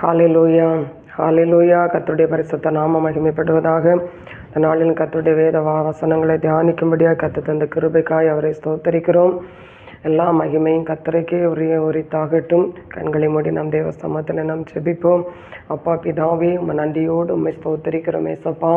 ஹalleluya ஹalleluya. கர்த்தருடைய பரிசுத்த நாமம் மகிமைப்படுவதாக. இந்த நாளில் கர்த்தருடைய வேத வசனங்களை தியானிக்கும்படியாக கர்த்தர் தந்த கிருபைக்காய் அவரை ஸ்தோத்தரிக்கிறோம். எல்லா மகிமையும் கர்த்தருக்கே உரித்தாகட்டும். கண்களை மூடி நம் தேவ சமூகத்தில் நாம் ஜெபிப்போம். அப்பா பிதாவே, உம்மை நன்றியோடு உம்மை ஸ்தோத்தரிக்கிறோம். ஏசப்பா,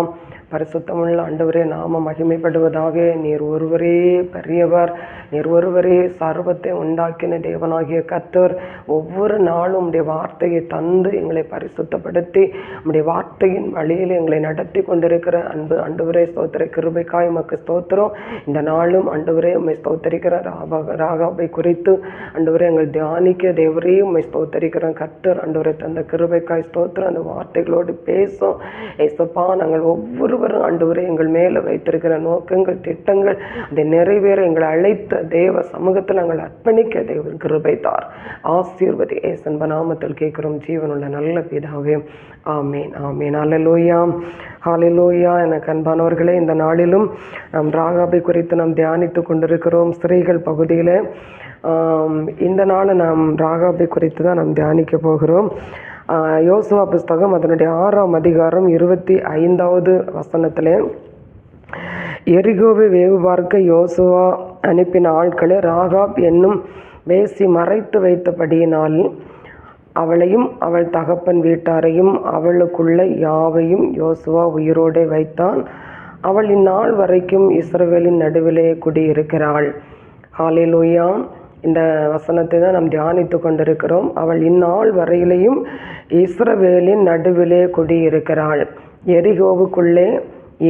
பரிசுத்தமுள்ள ஆண்டவரே, நாம மகிமைப்படுவதாக. நீர் ஒருவரே பெரியவர், நீர் ஒருவரே சர்வத்தை உண்டாக்கின தேவனாகிய கர்த்தர். ஒவ்வொரு நாளும் உம்முடைய வார்த்தையை தந்து எங்களை பரிசுத்தப்படுத்தி உம்முடைய வார்த்தையின் வழியில் எங்களை நடத்தி கொண்டிருக்கிற அன்பு ஆண்டவரே, ஸ்தோத்திர கிருபைக்காய் உமக்கு ஸ்தோத்திரம். இந்த நாளும் ஆண்டவரே உம்மை ஸ்தோத்தரிக்கிற ராகாபை குறித்து ஆண்டவரே எங்கள் தியானிக்க தேவரே உம்மை ஸ்தோத்தரிக்கிறோம். கர்த்தர் ஆண்டவரை தந்த கிருபைக்காய் ஸ்தோத்திரம். அந்த வார்த்தைகளோடு பேசும் ஏசப்பா. நாங்கள் ஒவ்வொருவரும் ஆண்டவரே எங்கள் மேலே வைத்திருக்கிற நோக்கங்கள், திட்டங்கள் அதை நிறைவேற எங்களை அழைத்த தேவ சமூகத்தில் நாங்கள் அர்ப்பணிக்க தேவன் கிருபை தார். ஆசீர்வதி ஏசன்ப நாமத்தில் கேட்கிறோம் ஜீவனுள்ள நல்ல பிதாவே, ஆமேன் ஆமேன். ஹல்லேலூயா ஹல்லேலூயா. எனக்கு அன்பானவர்களே, இந்த நாளிலும் நாம் ராகாபை குறித்து நாம் தியானித்து கொண்டிருக்கிறோம் ஸ்திரீகள் பகுதியில். இந்த நாள் நாம் ராகாபை குறித்து தான் நாம் தியானிக்க போகிறோம். யோசுவா புஸ்தகம் அதனுடைய 6ஆம் அதிகாரம் 25வது வசனத்திலே, எரிகோவை வேவு பார்க்க யோசுவா அனுப்பின ஆட்களை ராகாப் என்னும் வேசி மறைத்து வைத்தபடியினால் அவளையும் அவள் தகப்பன் வீட்டாரையும் அவளுக்குள்ள யாவையும் யோசுவா உயிரோடு வைத்தான். அவள் இந்நாள் வரைக்கும் இஸ்ரவேலின் நடுவிலே குடியிருக்கிறாள். ஹல்லேலூயா. இந்த வசனத்தை தான் நாம் தியானித்து கொண்டிருக்கிறோம். அவள் இந்நாள் வரையிலையும் இஸ்ரவேலின் நடுவிலே குடியிருக்கிறாள்.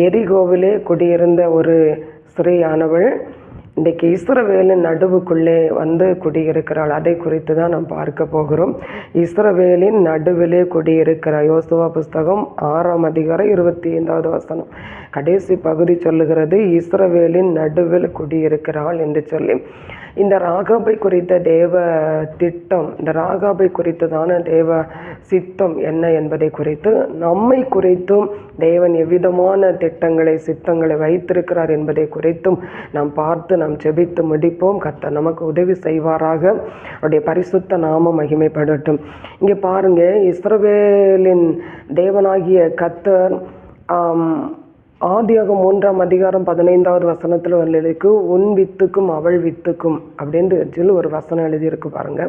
எரிகோவிலே குடியிருந்த ஒரு ஸ்திரீயானவள் இன்றைக்கு இஸ்ரவேலின் நடுவுக்குள்ளே வந்து குடியிருக்கிறாள். அதை குறித்து தான் நாம் பார்க்க போகிறோம். இஸ்ரவேலின் நடுவிலே குடியிருக்கிறாள். யோசுவா புஸ்தகம் 6ஆம் அதிகாரம் 25வது வசனம் கடைசி பகுதி சொல்லுகிறது, இஸ்ரவேலின் நடுவில் குடியிருக்கிறாள் என்று சொல்லி. இந்த ராகாபை குறித்த தேவ திட்டம், இந்த ராகாபை குறித்ததான தேவ சித்தம் என்ன என்பதை குறித்து, நம்மை குறித்தும் தேவன் எவ்விதமான திட்டங்களை சித்தங்களை வைத்திருக்கிறார் என்பதை குறித்தும் நாம் பார்த்து நாம் ஜெபித்து முடிப்போம். கர்த்தர் நமக்கு உதவி செய்வாராக. அவருடைய பரிசுத்த நாமம் மகிமைப்படட்டும். இங்கே பாருங்க, இஸ்ரவேலின் தேவனாகிய கர்த்தர் ஆதியாகமம் 3ஆம் அதிகாரம் 15வது வசனத்தில் எழுதியிருக்கு, உன் வித்துக்கும் அவள் வித்துக்கும் அப்படின்னு சொல்லி ஒரு வசனம் எழுதியிருக்கு பாருங்க.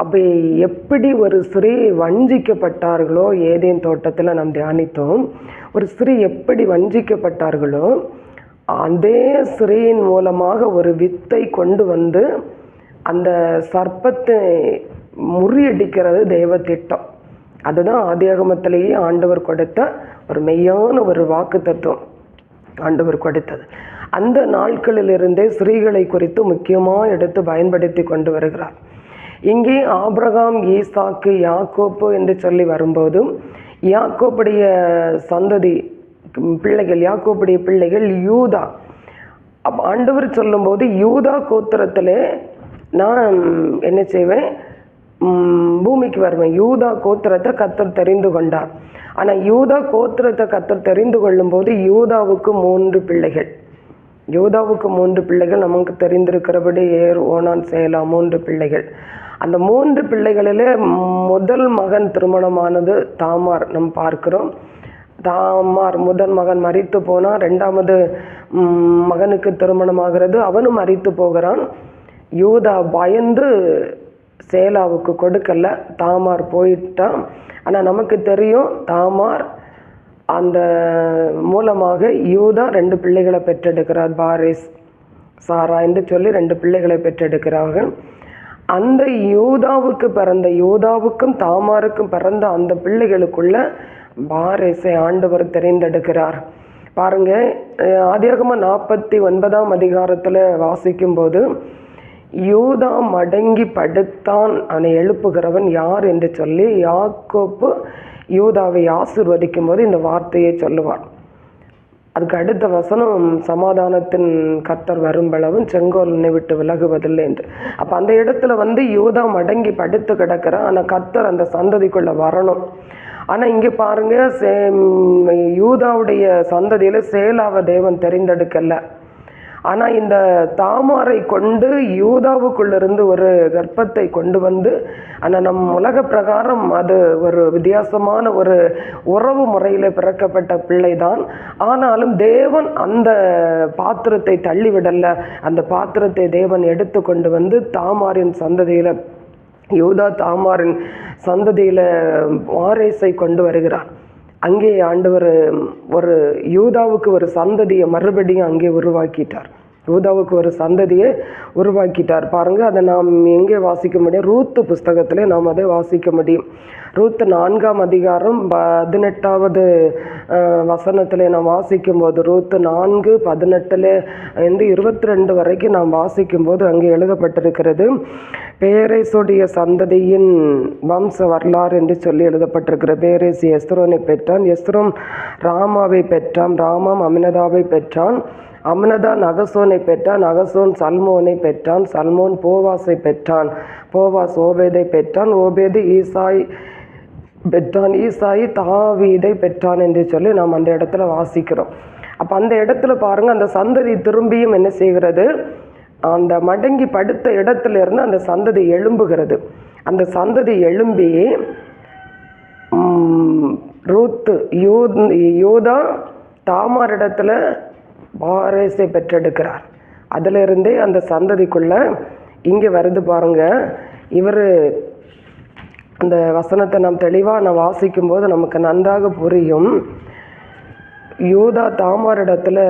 அப்போ எப்படி ஒரு ஸ்திரீ வஞ்சிக்கப்பட்டார்களோ, ஏதேன் தோட்டத்தில் நாம் தியானித்தோம். ஒரு ஸ்திரீ எப்படி வஞ்சிக்கப்பட்டார்களோ, அதே ஸ்திரீயின் மூலமாக ஒரு வித்தை கொண்டு வந்து அந்த சர்ப்பத்தை முறியடிக்கிறது தேவ திட்டம். அதுதான் ஆதியாகமத்திலேயே ஆண்டவர் கொடுத்த ஒரு மெய்யான ஒரு வாக்கு தத்துவம் ஆண்டவர் கொடுத்தது. அந்த நாட்களிலிருந்தே ஸ்திரீகளை குறித்து முக்கியமாக எடுத்து பயன்படுத்தி கொண்டு வருகிறார். இங்கே ஆபிரகாம், ஈசாக்கு, யாக்கோப்பு என்று சொல்லி வரும்போதும் யாக்கோப்புடைய சந்ததி பிள்ளைகள், யாக்கோப்புடைய பிள்ளைகள் யூதா. ஆண்டவர் சொல்லும்போது யூதா கோத்திரத்திலே நான் என்ன செய்வேன், பூமிக்கு வருவேன். யூதா கோத்திரத்தை கர்த்தர் தெரிந்து கொண்டார். ஆனால் யூதா கோத்திரத்தை கர்த்தர் தெரிந்து கொள்ளும்போது யூதாவுக்கு 3 பிள்ளைகள். யூதாவுக்கு 3 பிள்ளைகள் நமக்கு தெரிந்திருக்கிறபடி ஏர், ஓனான், சேலா 3 பிள்ளைகள். அந்த 3 பிள்ளைகளிலே முதல் மகன் திருமணமானது தாமார் நாம் பார்க்கிறோம். தாமார் முதல் மகன் மரித்து போனான். 2வது மகனுக்கு திருமணமாகிறது, அவனும் மரித்து போகிறான். யூதா பயந்து சேலாவுக்கு கொடுக்கல, தாமார் போயிட்டான். ஆனால் நமக்கு தெரியும், தாமார் அந்த மூலமாக யூதா 2 பிள்ளைகளை பெற்றெடுக்கிறார். பாரேஸ், சாரா என்று சொல்லி 2 பிள்ளைகளை பெற்றெடுக்கிறார்கள். அந்த யூதாவுக்கும் தாமாருக்கும் பிறந்த அந்த பிள்ளைகளுக்குள்ள பாரேஸை ஆண்டவர் தெரிந்தெடுக்கிறார். பாருங்க, ஆதியாகமம் 49ஆம் அதிகாரத்தில் வாசிக்கும்போது, யூதா மடங்கி படுத்தான், அவனை எழுப்புகிறவன் யார் என்று சொல்லி யாக்கோப்பு யூதாவை ஆசீர்வதிக்கும் போது இந்த வார்த்தையை சொல்லுவார். அதுக்கு அடுத்த வசனம், சமாதானத்தின் கர்த்தர் வரும்பளவும் செங்கோலனை விட்டு விலகுவதில்லை என்று. அப்போ அந்த இடத்துல வந்து யூதா மடங்கி படுத்து கிடக்கிறான். ஆனால் கர்த்தர் அந்த சந்ததிக்குள்ளே வரணும். ஆனால் இங்கே பாருங்க, யூதாவுடைய சந்ததியில் சேலாவை தேவன் தெரிந்தெடுக்கல. ஆனால் இந்த தாமாரை கொண்டு யூதாவுக்குள்ளிருந்து ஒரு கர்ப்பத்தை கொண்டு வந்து, ஆனால் நம் உலக பிரகாரம் அது ஒரு வித்தியாசமான ஒரு உறவு முறையில் பிறக்கப்பட்ட பிள்ளை தான். ஆனாலும் தேவன் அந்த பாத்திரத்தை தள்ளிவிடல. அந்த பாத்திரத்தை தேவன் எடுத்து கொண்டு வந்து தாமாரின் சந்ததியில், யூதா தாமாரின் சந்ததியில் வாரேசை கொண்டு வருகிறார். அங்கே ஆண்டவர் ஒரு யூதாவுக்கு ஒரு சந்ததியை மறுபடியும் அங்கே உருவாக்கிட்டார். யூதாவுக்கு ஒரு சந்ததியை உருவாக்கிட்டார். பாருங்கள், அதை நாம் எங்கே வாசிக்க முடியும்? ரூத்து புஸ்தகத்திலே நாம் அதை வாசிக்க முடியும். ரூத்து 4ஆம் அதிகாரம் 18வது வசனத்தில் நாம் வாசிக்கும்போது, ரூத்து 4:18 22 வரைக்கும் நாம் வாசிக்கும்போது அங்கே எழுதப்பட்டிருக்கிறது, பேரேசுடைய சந்ததியின் வம்ச வரலாறு என்று சொல்லி எழுதப்பட்டிருக்கிற. பேரேஸ் எஸ்ரோனை பெற்றான், எஸ்ரோம் ராமாவை பெற்றான், ராமாம் அமினதாவை பெற்றான், அமினதா நகசோனை பெற்றான், நகசோன் சல்மோனை பெற்றான், சல்மோன் போவாஸை பெற்றான், போவாஸ் ஓபேதை பெற்றான், ஓபேது ஈசாய் பெற்றான், ஈசாய் தாவீதை பெற்றான் என்று சொல்லி நாம் அந்த இடத்துல வாசிக்கிறோம். அப்போ அந்த இடத்துல பாருங்கள், அந்த சந்ததி திரும்பியும் என்ன செய்கிறது? அந்த மடங்கி படுத்த இடத்துல இருந்து அந்த சந்ததி எழும்புகிறது. அந்த சந்ததி எழும்பி ரூத்து யூதா தாமாரிடத்துல வாரேசை பெற்றெடுக்கிறார். அதிலிருந்தே அந்த சந்ததிக்குள்ள இங்கே வருது பாருங்க. இவர் அந்த வசனத்தை நாம் தெளிவாக வாசிக்கும்போது நமக்கு நன்றாக புரியும். யூதா தாமாரிடத்தில்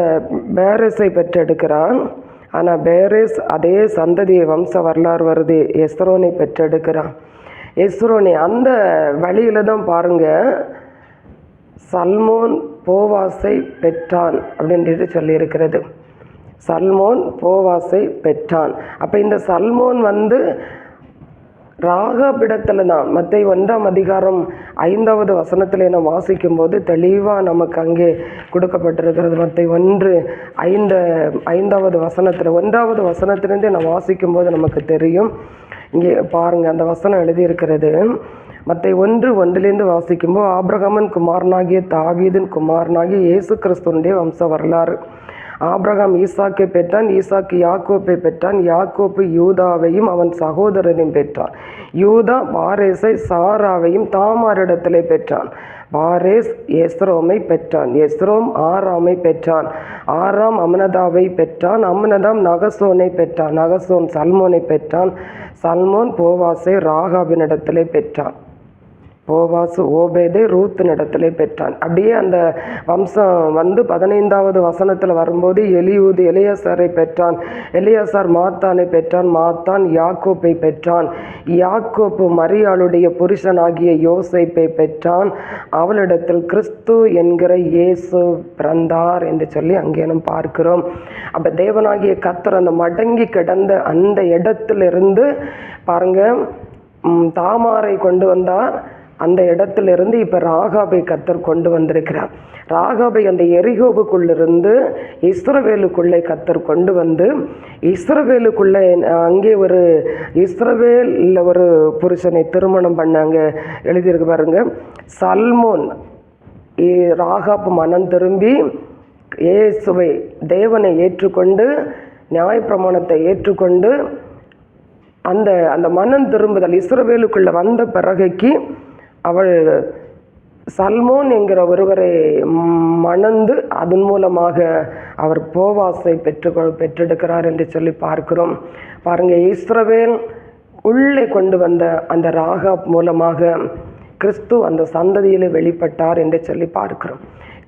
பேரேஸை பெற்றெடுக்கிறான். ஆனால் பேரேஸ் அதே சந்ததியை வம்ச வரலாறு வருது, எஸ்ரோனை பெற்றெடுக்கிறான். எஸ்ரோனை அந்த வழியில் தான் பாருங்கள் சல்மோன் போவாஸை பெற்றான் அப்படின்ட்டு சொல்லியிருக்கிறது. சல்மோன் போவாஸை பெற்றான். அப்போ இந்த சல்மோன் ராகாபிடத்தில் தான் மத்தேயு 1ஆம் அதிகாரம் 5வது வசனத்தில் நான் வாசிக்கும்போது தெளிவாக நமக்கு அங்கே கொடுக்கப்பட்டிருக்கிறது. மத்தேயு 1:5வது வசனத்தில் 1வது வசனத்திலேருந்தே நான் வாசிக்கும்போது நமக்கு தெரியும். இங்கே பாருங்கள், அந்த வசனம் எழுதியிருக்கிறது. மத்தேயு 1:1 வாசிக்கும்போது, ஆபிரகாமின் குமாரனாகிய தாவீதின் குமாரனாகிய இயேசு கிறிஸ்துவனுடைய வம்ச வரலாறு. ஆபிரகாம் ஈசாக்கை பெற்றான், ஈசாக்கு யாக்கோப்பை பெற்றான், யாக்கோப்பு யூதாவையும் அவன் சகோதரனையும் பெற்றான், யூதா பாரேஸை சாராவையும் தாமாரிடத்திலே பெற்றான், பாரேஸ் எஸ்ரோமை பெற்றான், எஸ்ரோம் ஆராமை பெற்றான், ஆராம் அமினதாவை பெற்றான், அமினதாம் நகசோனை பெற்றான், நகசோன் சல்மோனை பெற்றான், சல்மோன் போவாஸை ராகாபினிடத்திலே பெற்றான், போவாஸ் ஓபேதை ரூத்தினிடத்திலே பெற்றான். அப்படியே அந்த வம்சம் 15வது வசனத்தில் வரும்போது எலியூது எலியாசாரை பெற்றான், எலியாசார் மாத்தானை பெற்றான், மாத்தான் யாக்கோப்பை பெற்றான், யாக்கோப்பு மரியாளுடைய புருஷனாகிய யோசேப்பை பெற்றான், அவளிடத்தில் கிறிஸ்து என்கிற இயேசு பிறந்தார் என்று சொல்லி அங்கே நாம் பார்க்கிறோம். அப்போ தேவனாகிய கர்த்தர் அந்த மடங்கி கிடந்த அந்த இடத்திலிருந்து பாருங்க தாமாரை கொண்டு வந்தார். அந்த இடத்திலிருந்து இப்போ ராகாபை கர்த்தர் கொண்டு வந்திருக்கிறார். ராகாபை அந்த எரிகோவுக்குள்ளிருந்து இஸ்ரவேலுக்குள்ளே கர்த்தர் கொண்டு வந்து, இஸ்ரவேலுக்குள்ளே அங்கே ஒரு இஸ்ரவேலில் ஒரு புருஷனை திருமணம் பண்ணாங்க எழுதியிருக்கு பாருங்க. சல்மோன் ராகாபு மனம் திரும்பி இயேசுவை தேவனை ஏற்றுக்கொண்டு நியாயப்பிரமாணத்தை ஏற்றுக்கொண்டு அந்த அந்த மனம் திரும்புதல் இஸ்ரவேலுக்குள்ளே வந்த பிறகைக்கு அவள் சல்மோன் என்கிற ஒருவரை மணந்து அதன் மூலமாக அவர் போவாஸை பெற்றெடுக்கிறார் என்று சொல்லி பார்க்கிறோம். பாருங்கள், இஸ்ரவேல் உள்ளே கொண்டு வந்த அந்த ராகாப் மூலமாக கிறிஸ்து அந்த சந்ததியில் வெளிப்பட்டார் என்று சொல்லி பார்க்கிறோம்.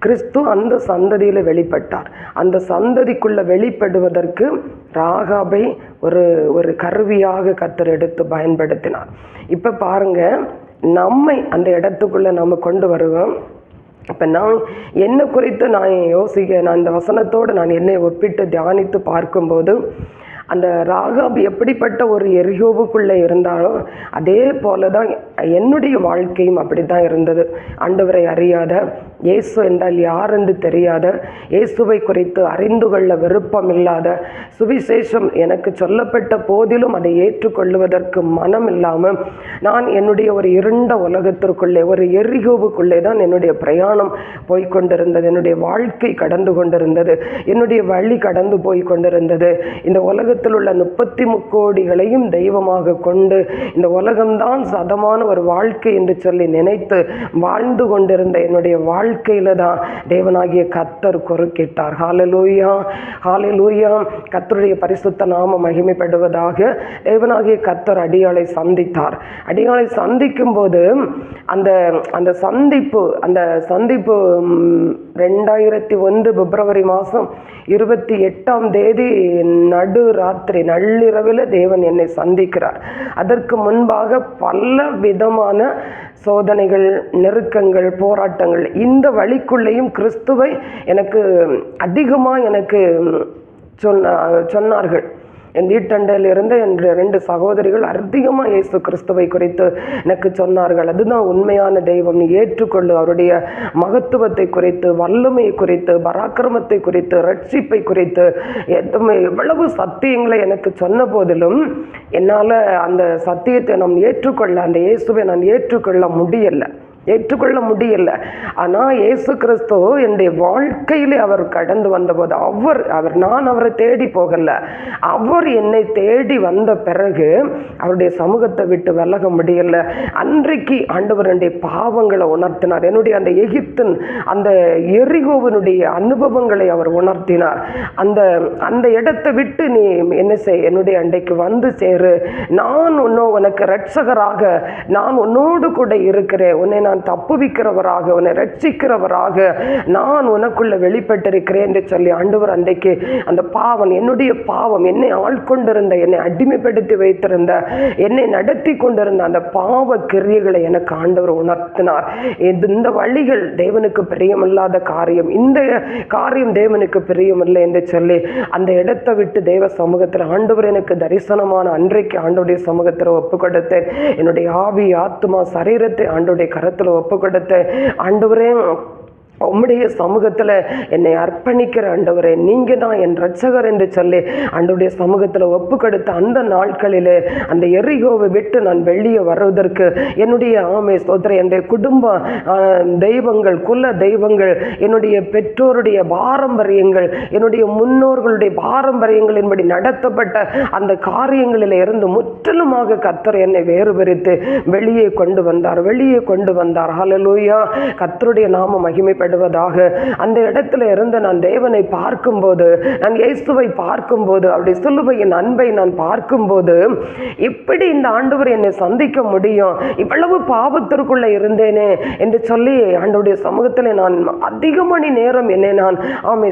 கிறிஸ்து அந்த சந்ததியில் வெளிப்பட்டார். அந்த சந்ததிக்குள்ளே வெளிப்படுவதற்கு ராகாபை ஒரு கருவியாக கர்த்தர் எடுத்து பயன்படுத்தினார். இப்போ பாருங்கள், நம்மை அந்த இடத்துக்குள்ளே நம்ம கொண்டு வருவோம். இப்போ நான் என்னை குறித்து நான் இந்த வசனத்தோடு நான் என்னை ஒப்பிட்டு தியானித்து பார்க்கும்போது அந்த ராகாப் எப்படிப்பட்ட ஒரு எரிகோவுக்குள்ளே இருந்தாலும் அதே போல தான் என்னுடைய வாழ்க்கையும் அப்படி தான் இருந்தது. ஆண்டவரை அறியாத, இயேசு என்றால் யார் என்று தெரியாத, இயேசுவை குறித்து அறிந்து கொள்ள விருப்பம் இல்லாத, சுவிசேஷம் எனக்கு சொல்லப்பட்ட போதிலும் அதை ஏற்றுக்கொள்வதற்கு மனம் இல்லாமல் நான் என்னுடைய ஒரு இருண்ட உலகத்திற்குள்ளே, ஒரு எரிகோவுக்குள்ளே தான் என்னுடைய பிரயாணம் போய்கொண்டிருந்தது. என்னுடைய வாழ்க்கை கடந்து கொண்டிருந்தது. என்னுடைய வழி கடந்து போய் கொண்டிருந்தது. இந்த உலகத்தில் உள்ள 33 கோடிகளையும் தெய்வமாக கொண்டு இந்த உலகம்தான் சதமான ஒரு வாழ்க்கை என்று சொல்லி நினைத்து வாழ்ந்து கொண்டிருந்த என்னுடைய வாழ்க்கையில தான் தேவனாகிய கர்த்தர் குறுக்கிட்டார். ஹல்லேலூயா, ஹல்லேலூயா. கர்த்தருடைய பரிசுத்த நாமம் மகிமைப்படுவதாக. தேவனாகிய கர்த்தர் அடியாளை சந்தித்தார். அடியாளை சந்திக்கும் போது அந்த சந்திப்பு 2001 பிப்ரவரி மாதம் 28ஆம் தேதி நடுராத்திரி நள்ளிரவில் தேவன் என்னை சந்திக்கிறார். அதற்கு முன்பாக பல விதமான சோதனைகள், நெருக்கங்கள், போராட்டங்கள், இந்த வழிக்குள்ளேயும் கிறிஸ்துவை எனக்கு அதிகமாக எனக்கு சொன்னார்கள். என் வீட்டண்டையில் இருந்த என் 2 சகோதரிகள் அதிகமாக இயேசு கிறிஸ்துவை குறித்து எனக்கு சொன்னார்கள். அதுதான் உண்மையான தெய்வம், நீ ஏற்றுக்கொள்ளு. அவருடைய மகத்துவத்தை குறித்து, வல்லமையை குறித்து, பராக்கிரமத்தை குறித்து, ரட்சிப்பை குறித்து எவ்வளவு சத்தியங்களை எனக்கு சொன்ன போதிலும் என்னால் அந்த சத்தியத்தை நான் ஏற்றுக்கொள்ள, அந்த இயேசுவை நான் ஏற்றுக்கொள்ள முடியல. ஆனால் இயேசு கிறிஸ்து என்னுடைய வாழ்க்கையிலே அவர் கடந்து வந்தபோது நான் அவரை தேடி போகல, அவர் என்னை தேடி வந்த பிறகு அவருடைய சமூகத்தை விட்டு விலக முடியல. அன்றைக்கு ஆண்டவர் என்னுடைய பாவங்களை உணர்த்தினார். என்னுடைய அந்த எகிப்தின் அந்த எரிகோவினுடைய அனுபவங்களை அவர் உணர்த்தினார். அந்த இடத்தை விட்டு நீ என்ன செய், என்னுடைய அண்டைக்கு வந்து சேரு, நான் உனக்கு இரட்சகராக நான் உன்னோடு கூட இருக்கிறேன், உன்னை நான் தப்புவிக்கிறவராக, உன்னை ரட்சிக்கிறவராக நான் உனக்குள்ள வெளிப்பட்டிருக்கிறேன் என்று சொல்லி ஆண்டவர் அன்றைக்கு அந்த என்னுடைய பாவம், என்னை ஆட்கொண்டிருந்த, என்னை அடிமைப்படுத்தி வைத்திருந்த, என்னை நடத்தி கொண்டிருந்த அந்த பாவ கிரியைகளை எனக்கு ஆண்டவர் உணர்த்தினார். இந்த வழிகள் தேவனுக்கு பிரியமில்லாத காரியம், இந்த காரியம் தேவனுக்கு பிரியமில்லை என்று சொல்லி அந்த இடத்தை விட்டு தேவ சமூகத்தில் ஆண்டவர் எனக்கு தரிசனமான அன்றைக்கு ஆண்டவருடைய சமூகத்தில் ஒப்பு கொடுத்தேன். என்னுடைய ஆவி, ஆத்மா, சரீரத்தை ஆண்டவருடைய கரத்தில் ஒப்பு கொடுத்த ஆண்டவரே, உம்முடைய சமூகத்தில் என்னை அர்ப்பணிக்கிற ஆண்டவரே, நீங்கள் தான் என் இரட்சகர் என்று சொல்லி ஆண்டவருடைய சமூகத்தில் ஒப்பு கொடுத்த அந்த நாட்களில் அந்த எரிகோவை விட்டு நான் வெளியே வருவதற்கு என்னுடைய ஸ்தோத்திரம், என்னுடைய குடும்ப தெய்வங்கள், குல தெய்வங்கள், என்னுடைய பெற்றோருடைய பாரம்பரியங்கள், என்னுடைய முன்னோர்களுடைய பாரம்பரியங்களின்படி நடத்தப்பட்ட அந்த காரியங்களில் இருந்து முற்றிலுமாக கர்த்தர் என்னை வேறுபடுத்தி வெளியே கொண்டு வந்தார். ஹல்லேலூயா. கர்த்தருடைய நாமம் மகிமைப்படுவதாக. அந்த இடத்துல இருந்து நான் தேவனை பார்க்கும்போது, நான் இயேசுவை பார்க்கும்போது, அவருடைய சிலுவையின் அன்பை நான் பார்க்கும்போது, எப்படி இந்த ஆண்டவர் என்னை சந்திக்க முடியும், இவ்வளவு பாவத்திற்குள்ள இருந்தேனே என்று சொல்லி ஆண்டவருடைய சமூகத்தில் நான் அதிக மணி நேரம் என்னை நான்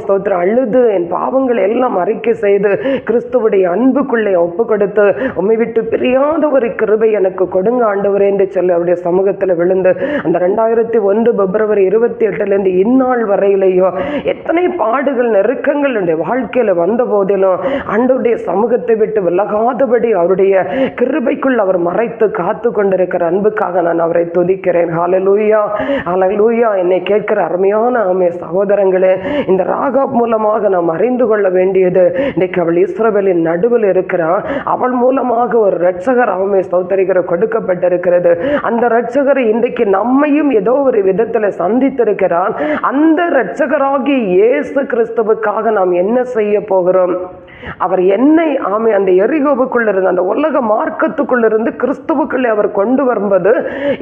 ஸ்தோத்திரம் அழுது என் பாவங்களை எல்லாம் அறிக்கை செய்து கிறிஸ்துவுடைய அன்புக்குள்ளே ஒப்பு கொடுத்து, உம்மை விட்டு பிரியாத ஒரு கிருபை எனக்கு கொடுங்க ஆண்டவரே என்று சொல்லி அவருடைய சமூகத்தில் விழுந்து அந்த 2001 பிப்ரவரி 28 இந்நாள் வரையிலேயோ எத்தனை பாடுகள், நெருக்கங்கள் என்னுடைய வாழ்க்கையில வந்த போதிலும் ஆண்டவருடைய சமூகத்தை விட்டு விலகாதபடி அவருடைய கிருபைக்குள் அவர் மறைத்து காத்து கொண்டிருக்கிற அன்புக்காக நான் அவரை துதிக்கிறேன். ஹல்லேலூயா, ஹல்லேலூயா. என்னை கேட்கிற அருமையான சகோதரங்களே, இந்த ராகாப் மூலமாக நாம் அறிந்து கொள்ள வேண்டியது, இன்றைக்கு அவள் இஸ்ரவேலின் நடுவில் இருக்கிறான். அவள் மூலமாக ஒரு இரட்சகர் ஸ்தோத்திரிக்கிற கொடுக்கப்பட்டிருக்கிறது. அந்த இரட்சகரை இன்றைக்கு நம்மையும் ஏதோ ஒரு விதத்தில் சந்தித்திருக்கிறார். அந்த இரட்சகராகிய இயேசு கிறிஸ்துவுக்காக நாம் என்ன செய்ய போகிறோம்? அவர் என்னை அந்த எரிகோவுக்குள்ள இருந்து, அந்த உலக மார்க்கத்துக்குள்ளிருந்து கிறிஸ்துவுக்குள்ளே அவர் கொண்டு வரும்போது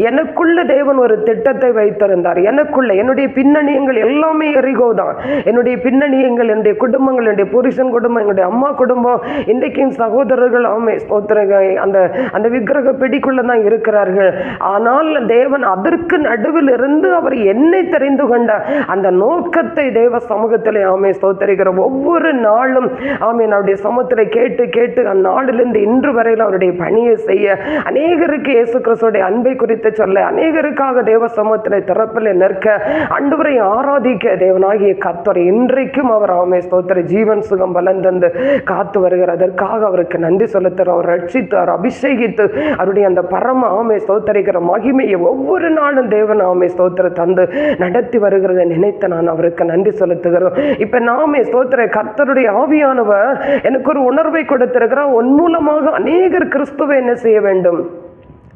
எனக்குள்ள தேவன் ஒரு திட்டத்தை வைத்திருந்தார். எனக்குள்ள என்னுடைய பின்னணியங்கள் எல்லாமே எரிகோ தான். என்னுடைய பின்னணியங்கள், என்னுடைய குடும்பங்கள், என்னுடைய புருஷன் குடும்பம், என்னுடைய அம்மா குடும்பம், இன்றைக்கு சகோதரர்கள் அந்த விக்கிரக பிடிக்குள்ள தான் இருக்கிறார்கள். ஆனால் தேவன் அதற்கு நடுவில் இருந்து அவர் என்னை தெரிந்து கொண்ட அந்த நோக்கத்தை தேவ சமூகத்திலே ஸ்தோத்திரிக்கிற ஒவ்வொரு நாளும் ஆமீன் அவருடைய சமூகத்தில் கேட்டு கேட்டு அந்நாளிலிருந்து இன்று வரையில் அவருடைய பணியை செய்ய, அநேகருக்கு இயேசு கிறிஸ்துடைய அன்பை குறித்து சொல்ல, அநேகருக்காக தேவ சமூகத்தில் திறப்பில் நிற்க, ஆண்டவரை ஆராதிக்க தேவனாகிய கர்த்தர் இன்றைக்கும் அவர் ஆமே ஸ்தோத்திர ஜீவன் சுகம் பலன் தந்து காத்து வருகிறார். அதற்காக அவருக்கு நன்றி செலுத்துகிறார். அவர் ரட்சித்து அவர் அபிஷேகித்து அவருடைய அந்த பரம ஆமை ஸ்தோத்தரிக்கிற மகிமையை ஒவ்வொரு நாளும் தேவன் ஆமை ஸ்தோத்திர தந்து நடத்தி வருகிறதை நினைத்து நான் அவருக்கு நன்றி செலுத்துகிறோம். இப்ப நாமே ஸ்தோத்திர கர்த்தருடைய ஆவியானவர் எனக்கு ஒரு உணர்வை கொடுத்திருக்கிறார். உன் மூலமாக அநேகர் கிறிஸ்துவை என்ன செய்ய வேண்டும்?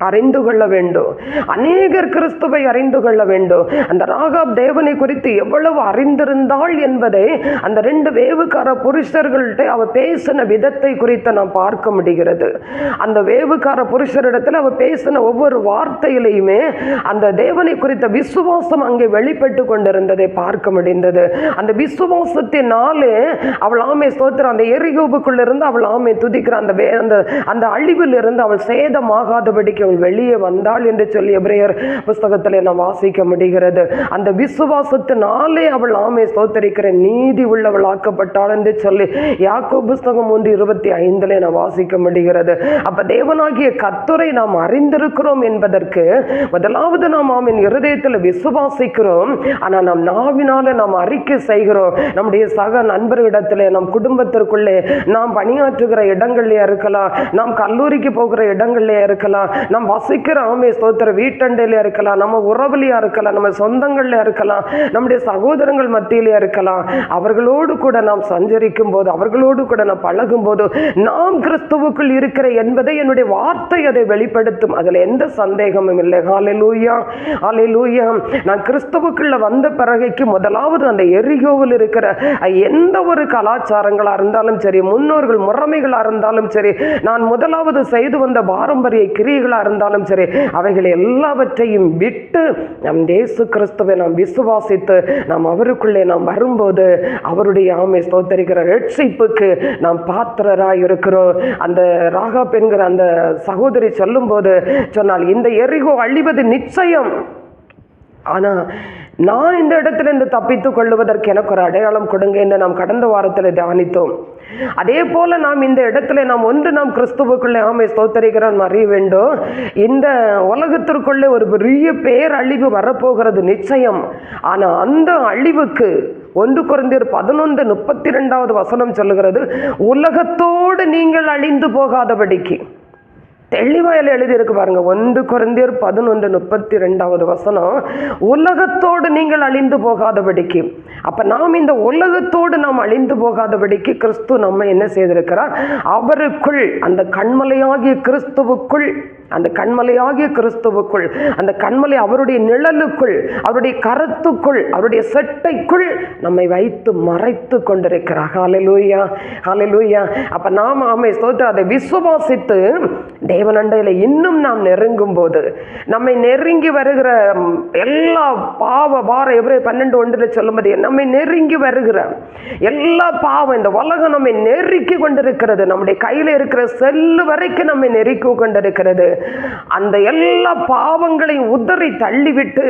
அறிந்து கொள்ள வேண்டும். அநேகர் கிறிஸ்துவை அறிந்து கொள்ள வேண்டும். அந்த ராகாப் தேவனை குறித்து எவ்வளவு அறிந்திருந்தாள் என்பதை அந்த 2 வேவுக்கார புருஷர்கள்ட்ட அவ பேசின விதத்தை குறித்து நாம் பார்க்க முடிகிறது. அந்த வேவுக்கார புருஷரிடத்தில் அவ பேசின ஒவ்வொரு வார்த்தையிலையுமே அந்த தேவனை குறித்த விசுவாசம் அங்கே வெளிப்பட்டு கொண்டிருந்ததை பார்க்க முடிந்தது. அந்த விசுவாசத்தினாலே அவள் ஆமை ஸ்தோத்திரம் அந்த எரிகோபுக்குள்ள இருந்து அவள் ஆமை துதிக்கிற அந்த அழிவில் இருந்து அவள் சேதமாகாதபடிக்கு அவள் வெளியே வந்தாள் என்று சொல்லி எபிரேயர் புஸ்தகத்தில் நாம் வாசிக்க முடிகிறது. அந்த விசுவாசத்தினாலே அவள் ஆமை ஸ்தோத்தரிக்கிற நீதி உள்ளவள் ஆக்கப்பட்டாள் என்று சொல்லி யாக்கோபு புஸ்தகம் 3:25 நாம் வாசிக்க முடிகிறது. அப்ப தேவனாகிய கர்த்தரை நாம் அறிந்திருக்கிறோம் என்பதற்கு முதலாவது நாம் ஆமின் இருதயத்தில் விசுவாசிக்கிறோம். ஆனால் நம் நாவினால நாம் அறிக்கை செய்கிறோம். நம்முடைய சக நண்பர்களிடத்திலே, நம் குடும்பத்திற்குள்ளே, நாம் பணியாற்றுகிற இடங்களிலே இருக்கலாம், நாம் கல்லூரிக்கு போகிற இடங்களிலே இருக்கலாம், நாம் வசிக்கிற ஆமே ஸ்தோத்திர வீட்டண்டையில இருக்கலாம், நம்ம உறவுலையா இருக்கலாம், நம்ம சொந்தங்கள்ல இருக்கலாம், நம்முடைய சகோதரங்கள் மத்தியிலே இருக்கலாம். அவர்களோடு கூட நாம் சஞ்சரிக்கும் போது, அவர்களோடு கூட நாம் பழகும் போது நாம் கிறிஸ்துவுக்குள் இருக்கிற என்பதை என்னுடைய வார்த்தை அதை வெளிப்படுத்தும். அதுல எந்த சந்தேகமும் இல்லை. ஹல்லேலூயா, ஹல்லேலூயா. நான் கிறிஸ்துவுக்குள்ள வந்த பிறகு முதலாவது அந்த எரிகோவில் இருக்கிற எந்த ஒரு கலாச்சாரங்களா இருந்தாலும் சரி, முன்னோர்கள் முறைமைகளா இருந்தாலும் சரி, நான் முதலாவது செய்து வந்த பாரம்பரிய கிரியைகளா இருந்தாலும் சரி, அவைகளை எல்லாவற்றையும் விட்டு நம் இயேசு கிறிஸ்துவை நாம் விசுவாசித்து நாம் அவருக்குள்ளே நாம் வரும்போது அவருடைய ஆமை ஸ்தோத்தரிக்கிற ரட்சிப்புக்கு நாம் பாத்திரராய் இருக்கிறோம். அந்த ராகாப் என்கிற அந்த சகோதரி சொல்லும் போது சொன்னால், இந்த எரிகோ அழிவது நிச்சயம், ஆனா நான் இந்த இடத்திலிருந்து தப்பித்துக் கொள்வதற்கு எனக்கு ஒரு அடையாளம் கொடுங்க என்று நாம் கடந்த வாரத்தில் தியானித்தோம். அதே போல நாம் இந்த இடத்துல நாம் கிறிஸ்துவுக்குள்ளே ஆமை ஸ்தோத்தரிக்கிறான் அறிய வேண்டும். இந்த உலகத்திற்குள்ளே ஒரு பெரிய பேர் அழிவு வரப்போகிறது நிச்சயம். ஆனா அந்த அழிவுக்கு 1 கொரிந்தியர் 11:32 சொல்லுகிறது, உலகத்தோடு நீங்கள் அழிந்து போகாதபடிக்கு. தெளிவாயில் எழுதியிருக்கு பாருங்க. 1 கொரிந்தியர் 11:32 உலகத்தோடு நீங்கள் அழிந்து போகாதபடிக்கு. அப்ப நாம் இந்த உலகத்தோடு நாம் அழிந்து போகாதபடிக்கு கிறிஸ்து நம்ம என்ன செய்திருக்கிறார்? அவருக்குள், அந்த கண்மலையாகிய கிறிஸ்துவுக்குள், அந்த கண்மலையாகிய கிறிஸ்துவுக்குள், அந்த கண்மலை அவருடைய நிழலுக்குள், அவருடைய கரத்துக்குள், அவருடைய செட்டைக்குள் நம்மை வைத்து மறைத்து கொண்டிருக்கிறார். ஹல்லேலூயா, ஹல்லேலூயா. அப்ப நாம் ஆமை ஸ்தோத்திரம் அதை விசுவாசித்து தேவனண்டையில இன்னும் நாம் நெருங்கும் போது, நம்மை நெருங்கி வருகிற எல்லா பாவ பார எபிரேயர் 12:1 சொல்லும்போது, நம்மை நெருங்கி வருகிற எல்லா பாவம், இந்த உலகம் நம்மை நெருக்கி கொண்டிருக்கிறது, நம்முடைய கையில இருக்கிற செல்லு வரைக்கும் நம்மை நெருக்கி கொண்டிருக்கிறது. அந்த எல்லா பாவங்களையும் உதறி தள்ளிவிட்டு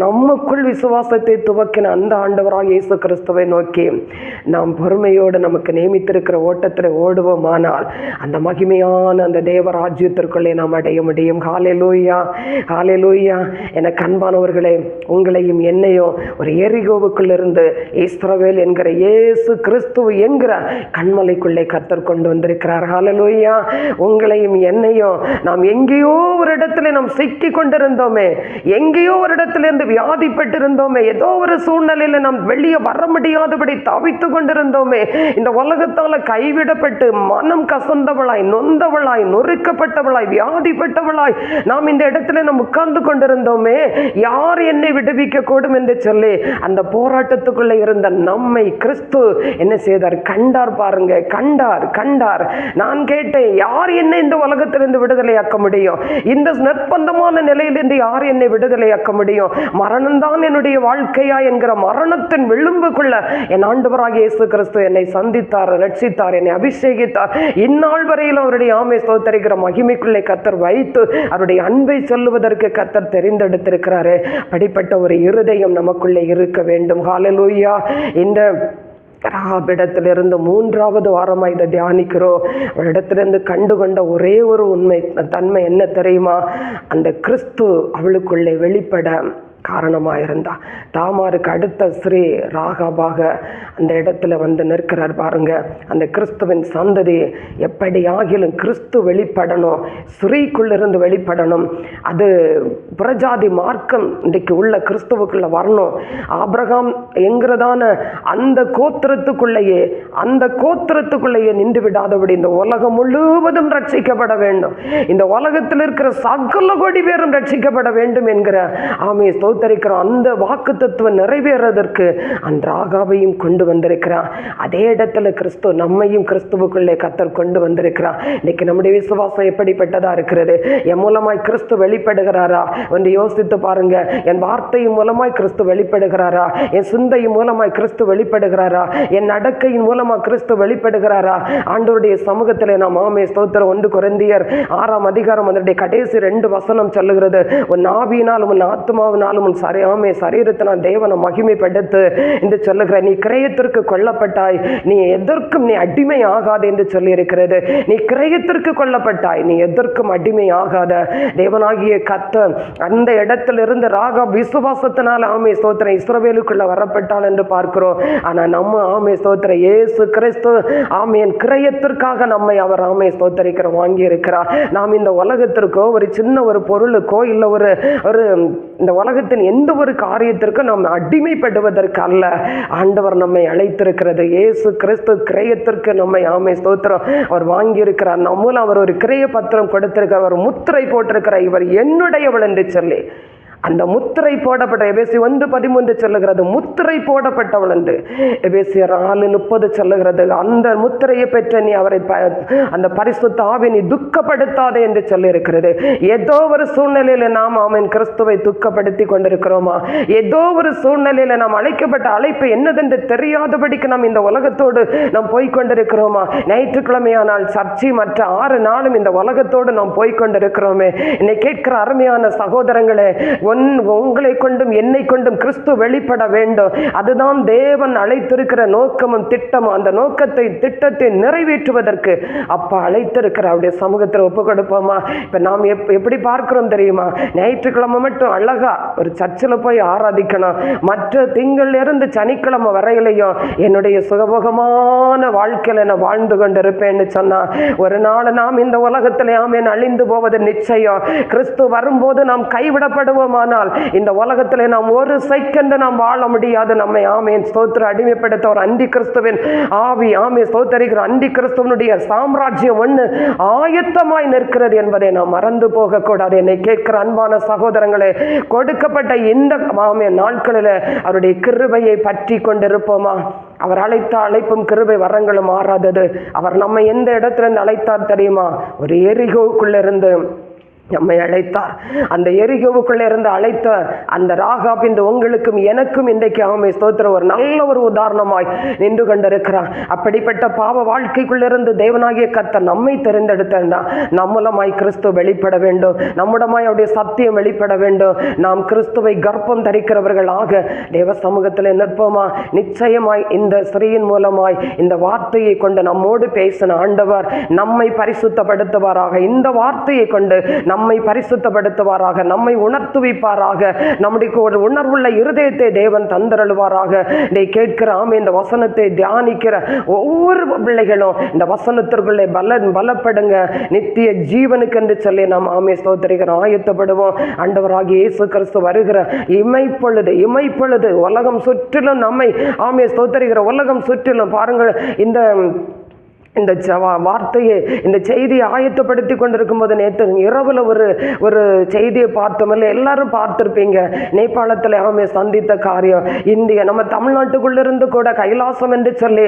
நமக்குள் விசுவாசத்தை துவக்கின அந்த ஆண்டவராக இயேசு கிறிஸ்துவை நோக்கி நாம் பொறுமையோடு நமக்கு நியமித்திருக்கிற ஓட்டத்தில் ஓடுவோமானால் அந்த மகிமையான அந்த தேவராஜ்யத்திற்குள்ளே நாம் அடைய முடியும். ஹல்லேலூயா, ஹல்லேலூயா. எனக்கு அன்பானவர்களே, உங்களையும் என்னையும் ஒரு எரிகோவுக்குள்ளிருந்து இஸ்ரவேல் என்கிற இயேசு கிறிஸ்து என்கிற கண்மலைக்குள்ளே கர்த்தர் கொண்டு வந்திருக்கிறார். ஹல்லேலூயா. உங்களையும் என்னையும் நாம் எங்கேயோ ஒரு இடத்துல நாம் சிக்கி கொண்டிருந்தோமே, எங்கேயோ ஒரு இடத்துல இருந்து வியாதிப்பட்டிருந்தோமே, ஏதோ ஒரு சூழ்நிலையில நாம் வெளியே வர முடியாதபடி தவித்து கொண்டிருந்தோமே, இந்த உலகத்தால கைவிடப்பட்டு மனம் கசந்தவளாய், நொந்தவளாய், நொறுக்கப்பட்டவளாய், வியாதிப்பட்டவளாய் நாம் இந்த இடத்துல நாம் உட்கார்ந்து கொண்டிருந்தோமே, யார் என்னை விடுவிக்க கூடும் என்று சொல்லி அந்த போராட்டத்துக்குள்ள இருந்த நம்மை கிறிஸ்து என்ன செய்தார்? கண்டார். பாருங்க, கண்டார், கண்டார். நான் கேட்டேன், யார் என்னை இந்த உலகத்திலிருந்து விடுதலையாக்க முடியும்? இந்த நிர்பந்தமான நிலையிலிருந்து யார் என்னை விடுதலையாக்க முடியும்? மரணம்தான் என்னுடைய வாழ்க்கையா என்கிற மரணத்தின் விளிம்புக்குள்ள என் ஆண்டவராகிய இயேசு கிறிஸ்து என்னை சந்தித்தார், ரட்சித்தார், என்னை அபிஷேகித்தார். இந்நாள் வரையில் அவருடைய ஆமை ஸ்தோத்தரிக்கிற மகிமைக்குள்ளே கர்த்தர் வைத்து அவருடைய அன்பை சொல்லுவதற்கு கர்த்தர் தெரிந்தெடுத்திருக்கிறாரு. அப்படிப்பட்ட ஒரு இருதயம் நமக்குள்ளே இருக்க வேண்டும். ஹல்லேலூயா. இந்த ராபிடத்திலிருந்து 3வது வாரமாக இதை தியானிக்கிறோம். அவளிடத்திலிருந்து கண்டுகொண்ட ஒரே ஒரு உண்மை தன்மை என்ன தெரியுமா? அந்த கிறிஸ்து அவளுக்குள்ளே வெளிப்பட காரணமாக இருந்தா. தாமாருக்கு அடுத்த ஸ்ரீ ராகாபாக அந்த இடத்துல வந்து நிற்கிறார் பாருங்க. அந்த கிறிஸ்துவின் சந்ததி எப்படி ஆகிலும் கிறிஸ்து வெளிப்படணும், ஸ்ரீக்குள்ளிருந்து வெளிப்படணும். அது புறஜாதி மார்க்கம் இன்றைக்கு உள்ள கிறிஸ்துவுக்குள்ள வரணும். ஆபிரகாம் என்கிறதான அந்த கோத்திரத்துக்குள்ளேயே நின்று விடாதபடி இந்த உலகம் முழுவதும் ரட்சிக்கப்பட வேண்டும், இந்த உலகத்தில் இருக்கிற சகல கோடி பேரும் ரட்சிக்கப்பட வேண்டும் என்கிற ஸ்தோத்தரிக்கிறோம். அந்த வாக்கு தத்துவம் நிறைவேறதற்கு அந்த ராகாவையும் கொண்டு வந்திருக்கிறான். அதே இடத்துல கிறிஸ்து நம்மையும் கிறிஸ்துவுக்குள்ளே கர்த்தர் கொண்டு வந்திருக்கிறான். இன்னைக்கு நம்முடைய விசுவாசம் எப்படிப்பட்டதா இருக்கிறது? என் மூலமாய் கிறிஸ்து வெளிப்படுகிறாரா என்று யோசித்து பாருங்க. என் வார்த்தையின் மூலமாய் கிறிஸ்து வெளிப்படுகிறாரா? என் சிந்தையின் மூலமாய் கிறிஸ்து வெளிப்படுகிறாரா? என் நடக்கையின் மூலமா கிறிஸ்து வெளிப்படுகிறாரா? ஆண்டவருடைய சமூகத்தில் நாம் ஸ்தோத்திரம். 1 கொரிந்தியர் 6ஆம் அதிகாரம் அதனுடைய கடைசி 2 வசனம் சொல்லுகிறது, உன் ஆவியினாலும் உன் ஆத்மாவினாலும் சரீரத்தினால் தேவனை மகிமைப்படுத்து என்று சொல்லுகிற. நீ கிரயத்திற்கு கொல்லப்பட்டாய், நீ எதற்கும் நீ அடிமை ஆகாது என்று சொல்லி இருக்கிறது. நீ கிரயத்திற்கு கொல்லப்பட்டாய், நீ எதற்கும் அடிமை ஆகாத தேவனாகிய கர்த்தர் அந்த இடத்திலிருந்து ராகா விசுவாசத்தினால் ஸ்தோத்திரம் இஸ்ரவேலுக்குள்ள வரப்பட்டாள் என்று பார்க்கிறோம். ஆனா நம்ம ஸ்தோத்திரம் இயேசு கிறிஸ்து கிரயத்திற்காக நம்மை அவர் ஸ்தோத்திரிக்கிற வாங்கி இருக்கிறார். நாம் இந்த உலகத்திற்கோ ஒரு சின்ன ஒரு பொருளுக்கோ இல்ல ஒரு இந்த உலகத்தின் எந்த ஒரு காரியத்திற்கும் நாம் அடிமைப்படுவதற்கு அல்ல ஆண்டவர் நம்மை அழைத்திருக்கிறது. இயேசு கிறிஸ்து கிரயத்திற்கு நம்மை ஸ்தோத்திரம் அவர் வாங்கி இருக்கிறார். நம்மளும் அவர் ஒரு கிரய பத்திரம் கொடுத்திருக்கிறார், ஒரு முத்திரை போட்டிருக்கிறார், இவர் என்னுடையவள் என்று சொல்லி. அந்த முத்திரை போடப்பட்ட எபேசி 1:13 சொல்லுகிறது, முத்திரை போடப்பட்டவள் என்று. எபேசியர் 4:30 சொல்லுகிறது, அந்த முத்திரையை பெற்ற நீ அவரை அந்த பரிசுத்த ஆவியை நீ துக்கப்படுத்தாதே என்று சொல்லி இருக்கிறது. ஏதோ ஒரு சூழ்நிலையில நாம் கிறிஸ்துவை துக்கப்படுத்தி கொண்டிருக்கிறோமா? ஏதோ ஒரு சூழ்நிலையில நாம் அழைக்கப்பட்ட அழைப்பு என்னதென்று தெரியாதபடிக்கு நாம் இந்த உலகத்தோடு நாம் போய்கொண்டிருக்கிறோமா? ஞாயிற்றுக்கிழமையானால் சர்ச்சை மற்ற 6 நாளும் இந்த உலகத்தோடு நாம் போய்கொண்டிருக்கிறோமே. என்னை கேட்கிற அருமையான சகோதரங்களே, உங்களை கொண்டும் என்னை கொண்டும் கிறிஸ்து வெளிப்பட வேண்டும். அதுதான் தேவன் அழைத்திருக்கிற நோக்கமும் திட்டமும். அந்த திட்டத்தை நிறைவேற்றுவதற்கு அப்பா அழைத்திருக்கிற அவருடைய சமூகத்தில் ஒப்பு கொடுப்போமா? இப்ப நாம் எப்படி பார்க்கிறோம் தெரியுமா? ஞாயிற்றுக்கிழமை மட்டும் அழகா ஒரு சர்ச்சில் போய் ஆராதிக்கணும், மற்ற திங்கள்ல இருந்து சனிக்கிழமை வரையிலையும் என்னுடைய சுகபோகமான வாழ்க்கையில நான் வாழ்ந்து கொண்டிருப்பேன்னு சொன்னா, ஒரு நாள் நாம் இந்த உலகத்திலே அழிந்து போவது நிச்சயம். கிறிஸ்து வரும்போது நாம் கைவிடப்படுவோம். ஆனால் இந்த உலகத்திலே நாம் ஒரு செகண்ட் நாம் வாழ முடியாது. நம்மை ஸ்தோத்திர அடிமைப்படுத்த ஒரு அந்தி கிறிஸ்துவின் ஆவி ஸ்தோத்தரிக்கிற அந்தி கிறிஸ்துவனுடைய சாம்ராஜ்யம் ஒன்று ஆயத்தமாய் நிற்கிறது என்பதை நாம் மறந்து போக கூடாது. என்னை கேட்கிற அன்பான சகோதரங்களே, கொடுக்கப்பட்ட இந்த நாட்களில் அவருடைய கிருபையை பற்றி கொண்டிருப்போமா? அவர் அழைத்த அழைப்பும் கிருபை வரங்களும் மாறாதது. அவர் நம்மை எந்த இடத்திலிருந்து அழைத்தார் தெரியுமா? ஒரு எரிகோவுக்குள்ளிருந்து நம்மை அழைத்தார். அந்த எரிகோவுக்குள்ளே இருந்து அழைத்த அந்த ராகாப் இன்று உங்களுக்கும் எனக்கும் இன்றைக்கு ஸ்தோத்திரம் ஒரு நல்ல ஒரு உதாரணமாய் நின்று கொண்டிருக்கிறார். அப்படிப்பட்ட பாவ வாழ்க்கைக்குள்ளிருந்து தேவனாகிய கர்த்தர் நம்மை தெரிந்தெடுத்தா நம்மளமாய் கிறிஸ்து வெளிப்பட வேண்டும், நம்முடமாய் அவருடைய சத்தியம் வெளிப்பட வேண்டும். நாம் கிறிஸ்துவை கர்ப்பம் தரிக்கிறவர்களாக தேவ சமூகத்தில் நிற்போமா? நிச்சயமாய் இந்த ஸ்ரீயின் மூலமாய் இந்த வார்த்தையை கொண்டு நம்மோடு பேசின ஆண்டவர் நம்மை பரிசுத்தப்படுத்துவாராக. இந்த வார்த்தையை கொண்டு நம்மை பரிசுத்தப்படுத்துவாராக, நம்மை உணர்த்துவிப்பாராக, நம்முடைய ஒரு உணர்வுள்ள இருதயத்தை தேவன் தந்தருள்வாராக. இதை கேட்கிற இந்த வசனத்தை தியானிக்கிற ஒவ்வொரு பிள்ளைகளும் இந்த வசனத்திற்குள்ளே பலப்படுங்க, நித்திய ஜீவனுக்கு என்று சொல்லி நாம் ஸ்தோத்திரிக்கிறோம், ஆயத்தப்படுவோம். ஆண்டவராகிய இயேசு கிறிஸ்து வருகிற இமைப்பொழுது உலகம் சுற்றிலும் நம்மை ஸ்தோத்திரிக்கிற உலகம் சுற்றிலும் பாருங்கள். இந்த வார்த்தையை இந்த செய்தியை ஆயத்தப்படுத்தி கொண்டிருக்கும் போது நேற்று இரவுல ஒரு செய்தியை பார்த்தோம்ல, எல்லாரும் பார்த்துருப்பீங்க. நேபாளத்தில் சந்தித்த காரியம். இந்திய நம்ம தமிழ்நாட்டுக்குள்ளிருந்து கூட கைலாசம் என்று சொல்லி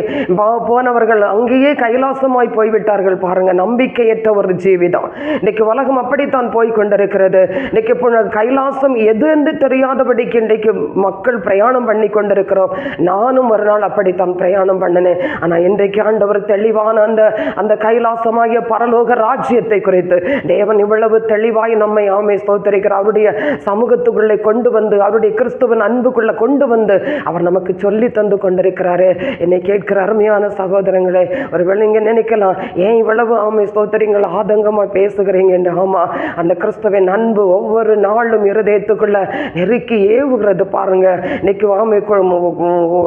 போனவர்கள் அங்கேயே கைலாசமாய் போய்விட்டார்கள். பாருங்க, நம்பிக்கையற்ற ஒரு ஜீவிதம். இன்னைக்கு உலகம் அப்படித்தான் போய் கொண்டிருக்கிறது. இன்னைக்கு கைலாசம் எது என்று தெரியாதபடிக்கு இன்றைக்கு மக்கள் பிரயாணம் பண்ணி கொண்டிருக்கிறோம். நானும் ஒரு நாள் அப்படித்தான் பிரயாணம் பண்ணினேன். ஆனா இன்றைக்கு ஆண்டவர் தெளிவான நித்தியமான அந்த அந்த கைலாசமாகிய பரலோக ராஜ்யத்தை குறித்து தேவன் இவ்வளவு தெளிவாய் நம்மை ஸ்தோத்திரிக்கிறார். அவருடைய சமூகத்துக்குள்ளே கொண்டு வந்து, அவருடைய கிறிஸ்துவின் அன்புக்குள்ள கொண்டு வந்து அவர் நமக்கு சொல்லி தந்து கொண்டிருக்கிறாரு. என்னை கேட்கிற அருமையான சகோதரங்களே, ஒருவேளை நீங்க நினைக்கலாம், ஏன் இவ்வளவு ஸ்தோத்திரங்கள் ஆதங்கமா பேசுகிறீங்க என்று. ஆமா, அந்த கிறிஸ்துவின் அன்பு ஒவ்வொரு நாளும் இருதயத்துக்குள்ள நெருக்கி ஏவுகிறது பாருங்க. இன்னைக்கு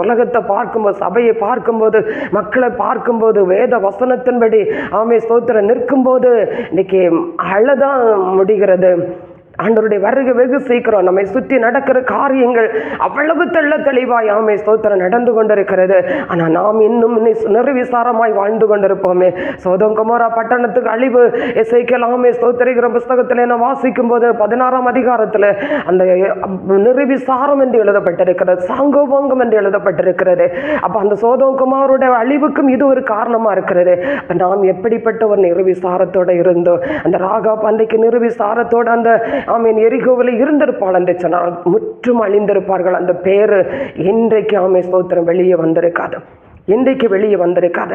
உலகத்தை பார்க்கும்போது, சபையை பார்க்கும்போது, மக்களை பார்க்கும்போது, வேத வசனத்தின்படி ஸ்தோத்திரம் நிற்கும்போது இன்னைக்கு அழதான் முடிகிறது. ஆண்டவருடைய வருகை வெகு சீக்கிரம். நம்மை சுற்றி நடக்கிற காரியங்கள் அவ்வளவு தெளிவாய் ஸ்தோத்திரம் நடந்து கொண்டிருக்கிறது. ஆனால் நாம் இன்னும் நிர்விசாரமாய் வாழ்ந்து கொண்டிருப்போமே. சோதோம் கொமோரா பட்டணத்துக்கு அழிவு எசேக்கியேல் ஸ்தோத்திரிக்கிற புஸ்தகத்தில் நான் வாசிக்கும் போது 16ஆம் அதிகாரத்தில் அந்த நிர்விசாரம் என்று எழுதப்பட்டிருக்கிறது, சாங்கோபங்கம் என்று எழுதப்பட்டிருக்கிறது. அப்போ அந்த சோதோம் கொமோராவுடைய அழிவுக்கும் இது ஒரு காரணமா இருக்கிறது. அப்போ நாம் எப்படிப்பட்ட ஒரு நிர்விசாரத்தோட இருந்தோம். அந்த ராகாப் அன்றைக்கு நிர்விசாரத்தோட அந்த எரிகோவில் இருந்திருப்பாள் என்று சொன்னால் முற்றும் அழிந்திருப்பார்கள். அந்த பேரு இன்றைக்கு ஸ்தோத்திரம் வெளியே வந்திருக்காது. இன்றைக்கு வெளியே வந்திருக்காது.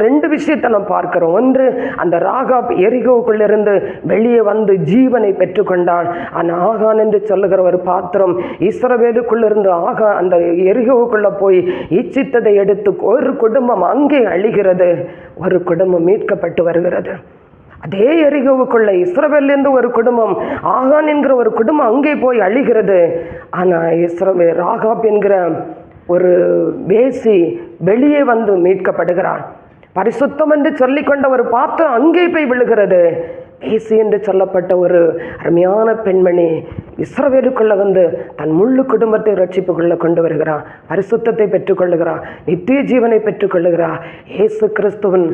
ரெண்டு விஷயத்தை நாம் பார்க்கிறோம். ஒன்று, அந்த ராகாப் எரிகோவுக்குள்ளிருந்து வெளியே வந்து ஜீவனை பெற்றுக்கொண்டாள். ஆனால் ஆகான் என்று சொல்லுகிற ஒரு பாத்திரம் இஸ்ரவேலுக்குள்ளிருந்து அந்த எரிகோவுக்குள்ள போய் இச்சித்ததை எடுத்து ஒரு குடும்பம் அங்கே அழிகிறது, ஒரு குடும்பம் மீட்கப்பட்டு வருகிறது. அதே எரிகோவுக்குள்ள இஸ்ரவேலிருந்து ஒரு குடும்பம், ஆகான் என்கிற ஒரு குடும்பம் அங்கே போய் அழிகிறது. ஆனால் ராகாப் என்கிற ஒரு வேசி வெளியே வந்து மீட்கப்படுகிறான். பரிசுத்தம் என்று சொல்லிக்கொண்ட ஒரு பாத்திரம் அங்கே போய் விழுகிறது. பேசி என்று சொல்லப்பட்ட ஒரு அருமையான பெண்மணி இஸ்ரவேலுக்குள்ள வந்து தன் முழு குடும்பத்தை ரட்சிப்புக்குள்ள கொண்டு வருகிறார், பரிசுத்தத்தை பெற்றுக்கொள்ளுகிறார், நித்திய ஜீவனை பெற்றுக்கொள்ளுகிறார். இயேசு கிறிஸ்துவின்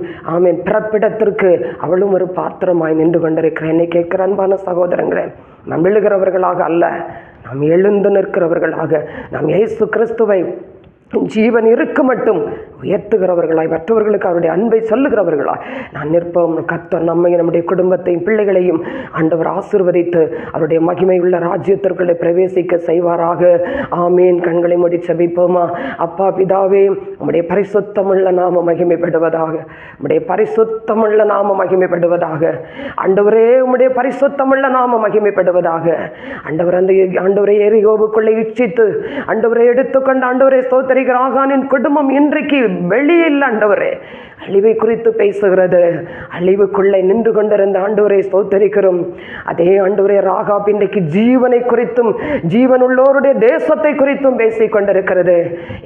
பிறப்பிடத்திற்கு அவளும் ஒரு பாத்திரமாய் நின்று கொண்டிருக்கிறார். என்னை கேட்கிற அன்பான சகோதரங்களே, நாம் விழுகிறவர்களாக அல்ல, நாம் எழுந்து நிற்கிறவர்களாக, நாம் இயேசு கிறிஸ்துவை ஜீவன் இருக்க மட்டும் உயர்த்துகிறவர்களாய், மற்றவர்களுக்கு அவருடைய அன்பை சொல்லுகிறவர்களாய் நான் நிற்போம். கர்த்தர் நம்மை, நம்முடைய குடும்பத்தையும் பிள்ளைகளையும் ஆண்டவர் ஆசீர்வதித்து அவருடைய மகிமை உள்ள ராஜ்யத்திற்குள்ளே பிரவேசிக்க செய்வாராக. ஆமீன். கண்களை மூடி ஜெபிப்போமா? அப்பா பிதாவே, உம்முடைய பரிசுத்தமுள்ள நாம மகிமைப்படுவதாக, உம்முடைய பரிசுத்தமுள்ள நாம மகிமைப்படுவதாக. ஆண்டவரே, உம்முடைய பரிசுத்தமுள்ள நாம மகிமைப்படுவதாக. ஆண்டவர் அந்த ஆண்டவரை எரிகோவுக்குள்ளே இச்சித்து ஆண்டவரை எடுத்துக்கொண்டு ஆண்டவரை ஸ்தோத்திர ஆகானின் குடும்பம் இன்றைக்கு வெளியில் ஆண்டவரே அழிவை குறித்து பேசுகிறது. அழிவுக்குள்ளே நின்று கொண்டிருந்த ஆண்டவரை ஸ்தோத்திரிக்கிறோம். அதே ஆண்டவரே ராகாப் இன்றைக்கு ஜீவனை குறித்தும் ஜீவன் உள்ளோருடைய தேசத்தை குறித்தும் பேசிக் கொண்டிருக்கிறது.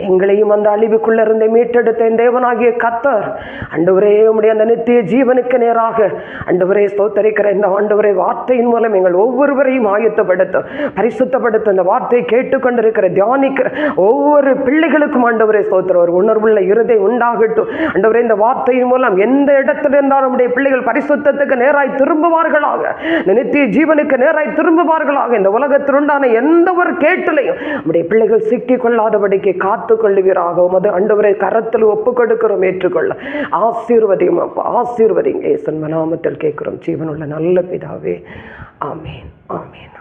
எங்களையும் அந்த அழிவுக்குள்ள இருந்து மீட்டெடுத்த தேவனாகிய கர்த்தர் ஆண்டவரே, உம்முடைய அந்த நித்திய ஜீவனுக்கு நேராக ஆண்டவரே ஸ்தோத்திரிக்கிற இந்த ஆண்டவரே வார்த்தையின் மூலம் எங்கள் ஒவ்வொருவரையும் ஆயத்தப்படுத்தும், பரிசுத்தப்படுத்தும். இந்த வார்த்தையை கேட்டுக்கொண்டிருக்கிற தியானிக்கிற ஒவ்வொரு பிள்ளைகளுக்கும் ஆண்டவரே ஸ்தோத்திரம், ஒரு உணர்வுள்ள இருதயம் உண்டாகட்டும். ஆண்டவரே, இந்த வார்த்தையின் மூலம் எந்த இடத்துல இருந்தாலும் நம்முடைய பிள்ளைகள் பரிசுத்தத்துக்கு நேராய் திரும்புவார்களாக, நித்திய ஜீவனுக்கு நேராய் திரும்புவார்களாக. இந்த உலகத்தில் உண்டான எந்த ஒரு கேட்டிலையும் நம்முடைய பிள்ளைகள் சிக்கிக் கொள்ளாதபடிக்கு காத்து கொள்ளுவீராக. உமது ஆண்டவரை கரத்தில் ஒப்பு கொடுக்கிறோம், ஏற்றுக்கொள்ள ஆசீர்வதியும். அப்பா ஆசீர்வதிங்க. இயேசுவின் நாமத்தில் கேட்கிறோம் ஜீவனுள்ள நல்ல பிதாவே. ஆமேன், ஆமேன்.